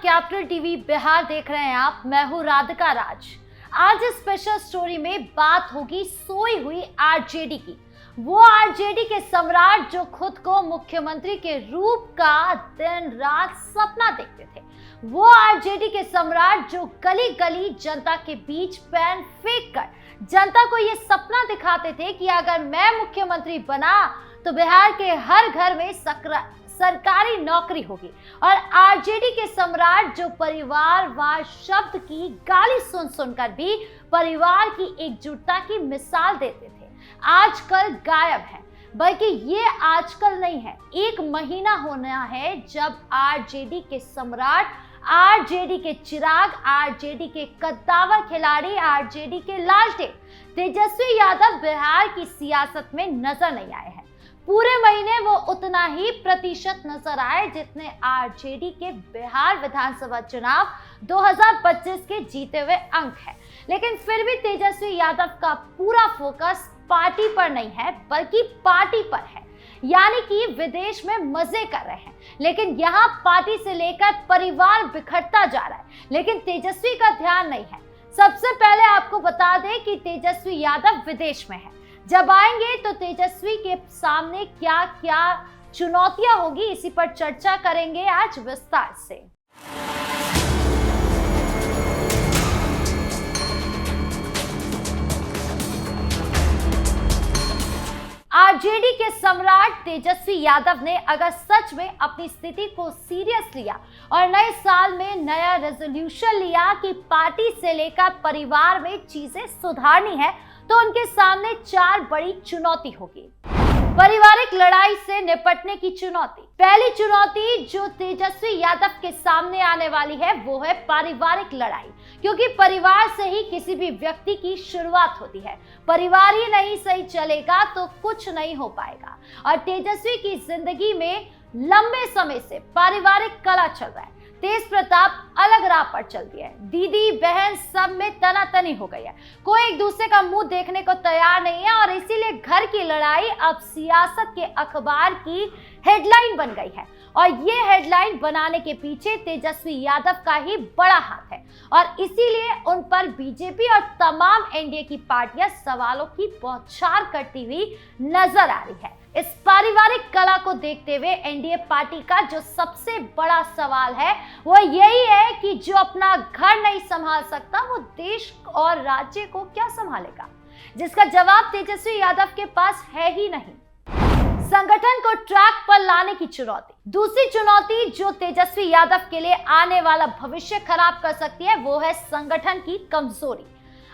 Capital TV Bihar देख रहे हैं आप। मैं हूं राधिका राज। आज इस स्पेशल स्टोरी में बात होगी सोई हुई आरजेडी की। वो आरजेडी के सम्राट जो खुद को मुख्यमंत्री के रूप का दिन रात सपना देखते थे। वो आरजेडी के सम्राट जो गली गली जनता के बीच पेन फेंक कर जनता को ये सपना दिखाते थे कि अगर मैं मुख्यमंत्री बना तो बिहार के हर घर में सरकारी नौकरी होगी। और आरजेडी के सम्राट जो परिवारवाद शब्द की गाली सुन सुनकर भी परिवार की एकजुटता की मिसाल देते थे, आजकल गायब है। बल्कि ये आजकल नहीं है, 1 महीना होना है जब आरजेडी के सम्राट, आरजेडी के चिराग, आरजेडी के कद्दावर खिलाड़ी, आरजेडी के लालटेन तेजस्वी यादव बिहार की सियासत में नजर नहीं आए हैं। पूरे महीने वो उतना ही प्रतिशत नजर आए जितने आरजेडी के बिहार विधानसभा चुनाव 2025 के जीते हुए अंक है। लेकिन फिर भी तेजस्वी यादव का पूरा फोकस पार्टी पर नहीं है बल्कि पार्टी पर है। यानी कि विदेश में मजे कर रहे हैं, लेकिन यहाँ पार्टी से लेकर परिवार बिखरता जा रहा है, लेकिन तेजस्वी का ध्यान नहीं है। सबसे पहले आपको बता दें कि तेजस्वी यादव विदेश में है। जब आएंगे तो तेजस्वी के सामने क्या क्या चुनौतियां होगी, इसी पर चर्चा करेंगे आज विस्तार से। आरजेडी के सम्राट तेजस्वी यादव ने अगर सच में अपनी स्थिति को सीरियस लिया और नए साल में नया रेजोल्यूशन लिया कि पार्टी से लेकर परिवार में चीजें सुधारनी है, तो उनके सामने 4 बड़ी चुनौती होगी। पारिवारिक लड़ाई से निपटने की चुनौती। पहली चुनौती जो तेजस्वी यादव के सामने आने वाली है वो है पारिवारिक लड़ाई, क्योंकि परिवार से ही किसी भी व्यक्ति की शुरुआत होती है। परिवार ही नहीं सही चलेगा तो कुछ नहीं हो पाएगा। और तेजस्वी की जिंदगी में लंबे समय से पारिवारिक कलह चल रहा है। तेज प्रताप अलग राह पर चल दिया है। दीदी बहन सब में तनातनी हो गई है। कोई एक दूसरे का मुंह देखने को तैयार नहीं है और इसीलिए घर की लड़ाई अब सियासत के अखबार की हेडलाइन बन गई है। और ये हेडलाइन बनाने के पीछे तेजस्वी यादव का ही बड़ा हाथ है और इसीलिए उन पर बीजेपी और तमाम एनडीए की पार्टियां सवालों की बौछार करती हुई नजर आ रही है। इस पारिवारिक कला को देखते हुए एनडीए पार्टी का जो सबसे बड़ा सवाल है वो यही है कि जो अपना घर नहीं संभाल सकता वो देश और राज्य को क्या संभालेगा, जिसका जवाब तेजस्वी यादव के पास है ही नहीं। संगठन को ट्रैक पर लाने की चुनौती। दूसरी चुनौती जो तेजस्वी यादव के लिए आने वाला भविष्य खराब कर सकती है वो है संगठन की कमजोरी।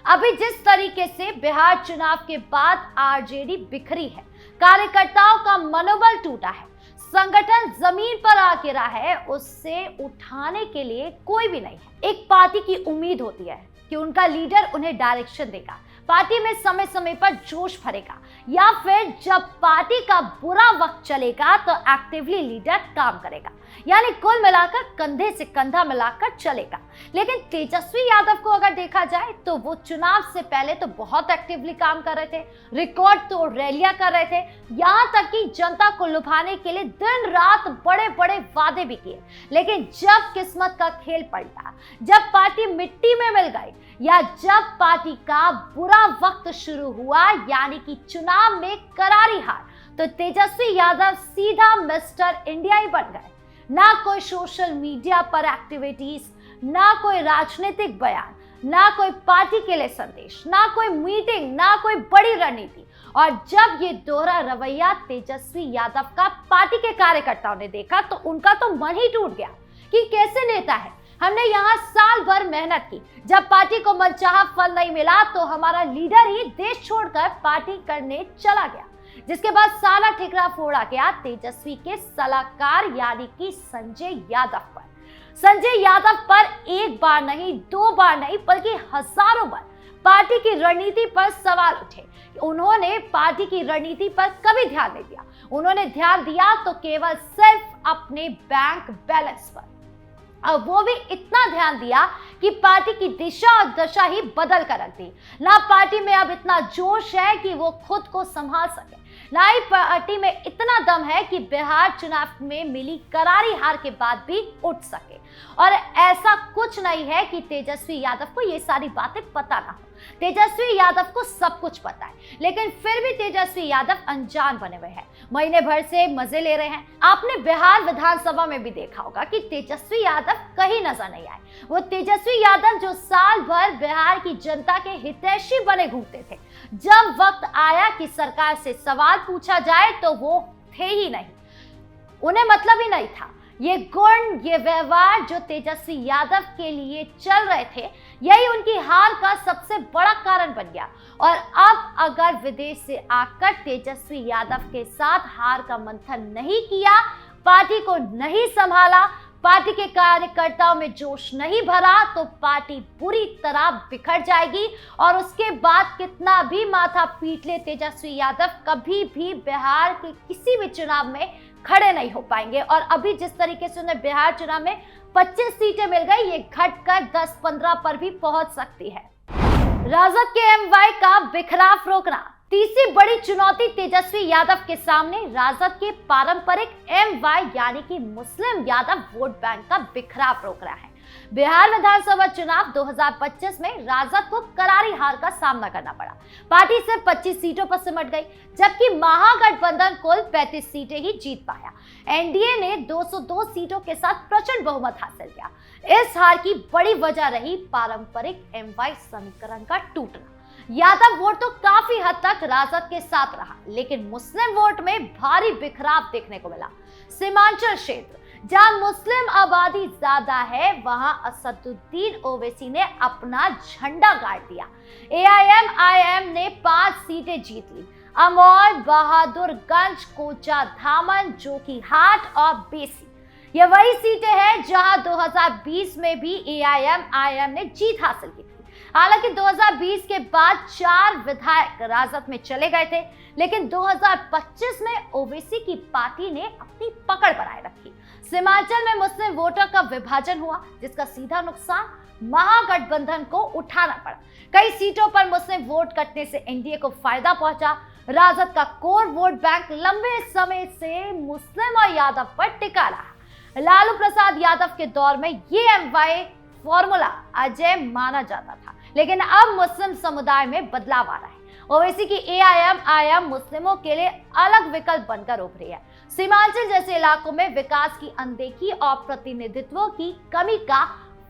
अभी जिस तरीके से बिहार चुनाव के बाद आरजेडी बिखरी है, कार्यकर्ताओं का मनोबल टूटा है, संगठन जमीन पर आ गिरा है, उससे उठाने के लिए कोई भी नहीं है। एक पार्टी की उम्मीद होती है कि उनका लीडर उन्हें डायरेक्शन देगा, पार्टी में समय समय पर जोश भरेगा, या फिर जब पार्टी का बुरा वक्त चलेगा तो एक्टिवली लीडर काम करेगा, यानी कुल मिलाकर कंधे से कंधा मिलाकर चलेगा। लेकिन तेजस्वी यादव को अगर देखा जाए तो वो चुनाव से पहले तो बहुत एक्टिवली काम कर रहे थे, रिकॉर्ड तोड़ रैलियां कर रहे थे, यहाँ तक कि जनता को लुभाने के लिए दिन रात बड़े बड़े वादे भी किए। लेकिन जब किस्मत का खेल पलटा, जब पार्टी मिट्टी में मिल गई या जब पार्टी का बुरा वक्त शुरू हुआ, यानी कि चुनाव में करारी हार, तो तेजस्वी यादव सीधा मिस्टर इंडिया ही बन गए। ना कोई सोशल मीडिया पर एक्टिविटीज, ना कोई राजनीतिक बयान, ना कोई पार्टी के लिए संदेश, ना कोई मीटिंग, ना कोई बड़ी रणनीति। और जब ये दोहरा रवैया तेजस्वी यादव का पार्टी के कार्यकर्ताओं ने देखा तो उनका तो मन ही टूट गया कि कैसे नेता है, हमने यहाँ साल भर मेहनत की, जब पार्टी को मनचाहा फल नहीं मिला तो हमारा लीडर ही देश छोड़कर पार्टी करने चला गया, जिसके बाद सारा ठिकरा फोड़ा गया तेजस्वी के सलाहकार यानी कि संजय यादव पर। संजय यादव पर एक बार नहीं, 2 बार नहीं, बल्कि हजारों बार पार्टी की रणनीति पर सवाल उठे। उन्होंने पार्टी की रणनीति पर कभी ध्यान नहीं दिया। उन्होंने ध्यान दिया तो केवल सिर्फ अपने बैंक बैलेंस पर। अब वो भी इतना ध्यान दिया कि पार्टी की दिशा और दशा ही बदल कर रख दी। ना पार्टी में अब इतना जोश है कि वो खुद को संभाल सके, ना ही पार्टी में इतना दम है कि बिहार चुनाव में मिली करारी हार के बाद भी उठ सके। और ऐसा कुछ नहीं है कि तेजस्वी यादव को ये सारी बातें पता ना हो। तेजस्वी यादव को सब कुछ पता है, लेकिन फिर भी तेजस्वी यादव अनजान बने हुए हैं, महीने भर से मजे ले रहे हैं। आपने बिहार विधानसभा में भी देखा होगा कि तेजस्वी यादव कहीं नजर नहीं आए। वो तेजस्वी यादव जो साल भर बिहार की जनता के हितैषी बने घूमते थे, जब वक्त आया कि सरकार से सवाल पूछा जाए तो वो थे ही नहीं, उन्हें मतलब ही नहीं था। ये गुण, ये व्यवहार जो तेजस्वी यादव के लिए चल रहे थे, यही उनकी हार का सबसे बड़ा कारण बन गया। और अब अगर विदेश से आकर तेजस्वी यादव के साथ हार का मंथन नहीं किया, पार्टी को नहीं संभाला, पार्टी के कार्यकर्ताओं में जोश नहीं भरा, तो पार्टी पूरी तरह बिखर जाएगी। और उसके बाद कितना भी माथा पीट ले तेजस्वी यादव, कभी भी बिहार के किसी भी चुनाव में खड़े नहीं हो पाएंगे। और अभी जिस तरीके से उन्हें बिहार चुनाव में 25 सीटें मिल गई, ये घटकर 10-15 पर भी पहुंच सकती है। राजद के एमवाई का बिखराव रोकना। तीसरी बड़ी चुनौती तेजस्वी यादव के सामने राजद के पारंपरिक एमवाई यानी कि मुस्लिम यादव वोट बैंक का बिखराव रोक रहा है। बिहार विधानसभा चुनाव 2025 में राजद को करारी हार का सामना करना पड़ा। पार्टी सिर्फ 25 सीटों पर सिमट गई, जबकि महागठबंधन कुल 35 सीटें ही जीत पाया। एनडीए ने 202 सीटों के साथ प्रचंड बहुमत हासिल किया। इस हार की बड़ी वजह रही पारंपरिक एमवाई समीकरण का टूटना। यादव वोट तो काफी हद तक राजद के साथ रहा, लेकिन मुस्लिम वोट में भारी बिखराव देखने को मिला। सीमांचल क्षेत्र जहां मुस्लिम आबादी ज्यादा है, वहां असदुद्दीन ओवैसी ने अपना झंडा गाड़ दिया। एआईएमआईएम ने 5 सीटें जीत ली। अमौल, बहादुरगंज, कोचा धामन, जोकीहाट और बेसी, ये वही सीटें हैं जहां 2020 में भी एआईएमआईएम ने जीत हासिल की थी। हालांकि 2020 के बाद 4 विधायक राजद में चले गए थे, लेकिन 2025 में ओवैसी की पार्टी ने अपनी पकड़ बनाए रखी। सीमांचल में मुस्लिम वोटर का विभाजन हुआ, जिसका सीधा नुकसान महागठबंधन को उठाना पड़ा। कई सीटों पर मुस्लिम वोट कटने से एनडीए को फायदा पहुंचा। राजद का कोर वोट बैंक लंबे समय से मुस्लिम और यादव पर टिका रहा। लालू प्रसाद यादव के दौर में ये एमवाई फॉर्मूला अजय माना जाता था, लेकिन अब मुस्लिम समुदाय में बदलाव आ रहा है। ओवैसी की एआईएमआईएम मुस्लिमों के लिए अलग विकल्प बनकर उभरी है। सीमांचल जैसे इलाकों में विकास की अनदेखी और प्रतिनिधित्व की कमी का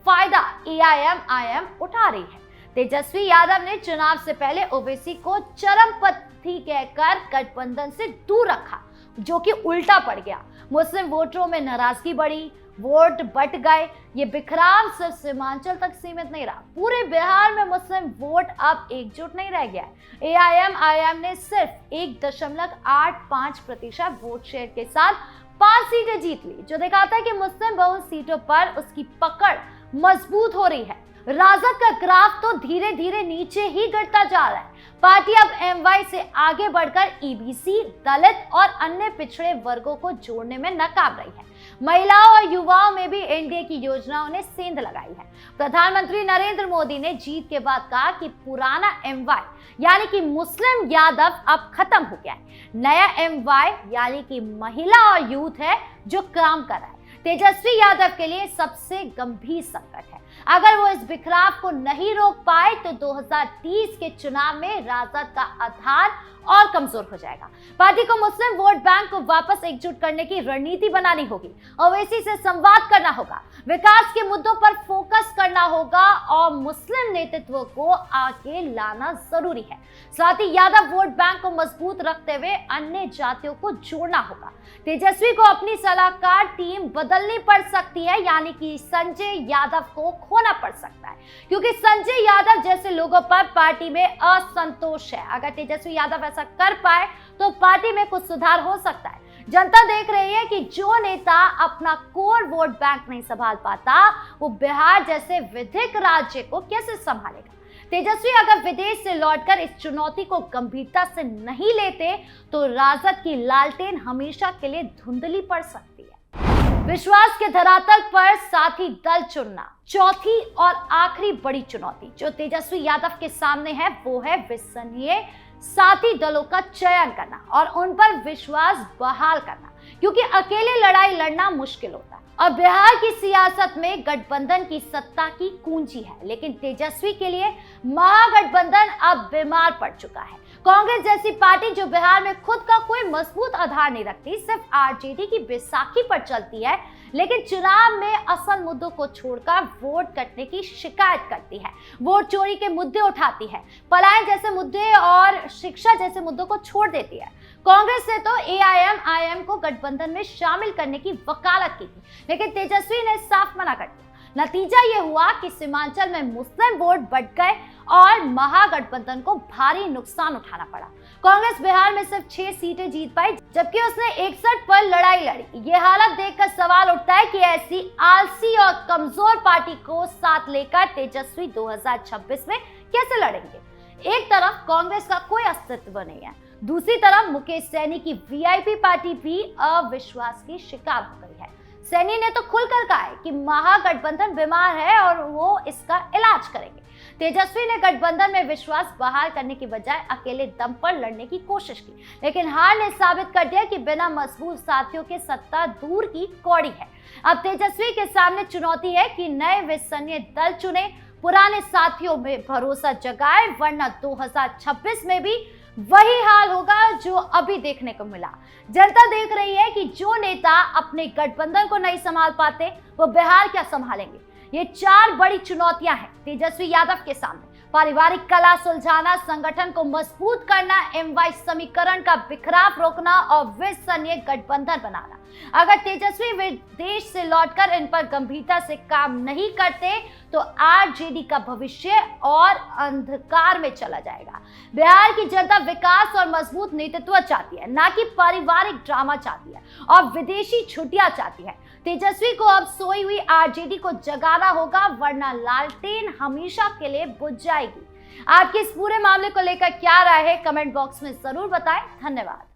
फायदा एआईएमआईएम उठा रही है। तेजस्वी यादव ने चुनाव से पहले ओवैसी को चरमपंथी कहकर गठबंधन से दूर रखा, जो कि उल्टा पड़ गया। मुस्लिम वोटरों में नाराजगी बढ़ी, वोट बट गए। ये बिखराव सिर्फ सीमांचल तक सीमित नहीं रहा, पूरे बिहार में मुस्लिम वोट अब एकजुट नहीं रह गया है। एआईएमआईएम ने सिर्फ 1.85% वोट शेयर के साथ 5 सीटें जीत ली, जो दिखाता है कि मुस्लिम बहुल सीटों पर उसकी पकड़ मजबूत हो रही है। राजद का ग्राफ तो धीरे धीरे नीचे ही गिरता जा रहा है। पार्टी अब एमवाई से आगे बढ़कर ईबीसी, दलित और अन्य पिछड़े वर्गों को जोड़ने में नाकाम रही है। महिलाओं और युवाओं में भी एनडीए की योजनाओं ने सेंध लगाई है। प्रधानमंत्री नरेंद्र मोदी ने जीत के बाद कहा कि पुराना एमवाई यानी कि मुस्लिम यादव अब खत्म हो गया है। नया एमवाई यानी कि महिला और यूथ है जो काम कर रहा है। तेजस्वी यादव के लिए सबसे गंभीर संकट है। अगर वो इस बिखराव को नहीं रोक पाए तो 2030 के चुनाव में राजद का आधार और कमजोर हो जाएगा। पार्टी को मुस्लिम वोट बैंक को वापस एकजुट करने की रणनीति बनानी होगी, ओवैसी से संवाद करना होगा, विकास के मुद्दों पर फोकस करना होगा और मुस्लिम नेतृत्व को आगे लाना जरूरी है। साथ ही यादव वोट बैंक को मजबूत रखते हुए अन्य जातियों को जोड़ना होगा। तेजस्वी को अपनी सलाहकार टीम बदलनी पड़ सकती है, यानी कि संजय यादव को खोना पड़ सकता है, क्योंकि संजय यादव जैसे लोगों पर पार्टी में असंतोष है। अगर तेजस्वी यादव ऐसा कर पाए तो पार्टी में कुछ सुधार हो सकता है। जनता देख रही है कि जो नेता अपना कोर वोट बैंक नहीं संभाल पाता, वो बिहार जैसे विधिक राज्य को कैसे संभालेगा। तेजस्वी अगर विदेश से लौटकर इस चुनौती को गंभीरता से नहीं लेते तो राजद की लालटेन हमेशा के लिए धुंधली पड़ सकती है। विश्वास के धरातल पर साथी दल चुनना। चौथी और आखिरी बड़ी चुनौती जो तेजस्वी यादव के सामने है वो है विश्वसनीय साथी दलों का चयन करना और उन पर विश्वास बहाल करना, क्योंकि अकेले लड़ाई लड़ना मुश्किल होता है। और बिहार की सियासत में गठबंधन की सत्ता की कुंजी है, लेकिन तेजस्वी के लिए महागठबंधन अब बीमार पड़ चुका है। कांग्रेस जैसी पार्टी जो बिहार में खुद का कोई मजबूत आधार नहीं रखती, सिर्फ आरजेडी की बैसाखी पर चलती है, लेकिन चुनाव में असल मुद्दों को छोड़कर वोट कटने की शिकायत करती है, वोट चोरी के मुद्दे उठाती है, पलायन जैसे मुद्दे और शिक्षा जैसे मुद्दों को छोड़ देती है। कांग्रेस ने तो एआईएम को गठबंधन में शामिल करने की वकालत की थी, लेकिन तेजस्वी ने साफ मना कर दिया। नतीजा ये हुआ कि सीमांचल में मुस्लिम वोट बढ़ गए और महागठबंधन को भारी नुकसान उठाना पड़ा। कांग्रेस बिहार में सिर्फ 6 सीटें जीत पाई, जबकि उसने 61 पर लड़ाई लड़ी। ये हालत देखकर सवाल उठता है कि ऐसी आलसी और कमजोर पार्टी को साथ लेकर तेजस्वी 2026 में कैसे लड़ेंगे। एक तरफ कांग्रेस का कोई अस्तित्व नहीं है, दूसरी तरफ मुकेश सैनी की वीआईपी पार्टी भी अविश्वास की शिकार हो गई है। सैनी ने तो खुलकर कहा है कि महागठबंधन बीमार है और वो इसका इलाज करेंगे। तेजस्वी ने गठबंधन में विश्वास बहाल करने की बजाय अकेले दम पर लड़ने की कोशिश की, लेकिन हार ने साबित कर दिया कि बिना मजबूत साथियों के सत्ता दूर की कौड़ी है। अब तेजस्वी के सामने चुनौती है कि नए विश्वसनीय दल चुने, पुराने साथियों में भरोसा जगाए, वरना 2026 में भी वही हाल होगा जो अभी देखने को मिला। जनता देख रही है कि जो नेता अपने गठबंधन को नहीं संभाल पाते वो बिहार क्या संभालेंगे। ये 4 बड़ी चुनौतियां हैं तेजस्वी यादव के सामने। पारिवारिक कलह सुलझाना, संगठन को मजबूत करना, एमवाई समीकरण का बिखराव रोकना और विश्वसनीय गठबंधन बनाना। अगर तेजस्वी विदेश से लौटकर इन पर गंभीरता से काम नहीं करते तो आरजेडी का भविष्य और अंधकार में चला जाएगा। बिहार की जनता विकास और मजबूत नेतृत्व चाहती है, ना कि पारिवारिक ड्रामा चाहती है और विदेशी छुट्टियां चाहती है। तेजस्वी को अब सोई हुई आरजेडी को जगाना होगा, वरना लालटेन हमेशा के लिए बुझ जाएगी। आपकी इस पूरे मामले को लेकर क्या राय है, कमेंट बॉक्स में जरूर बताएं। धन्यवाद।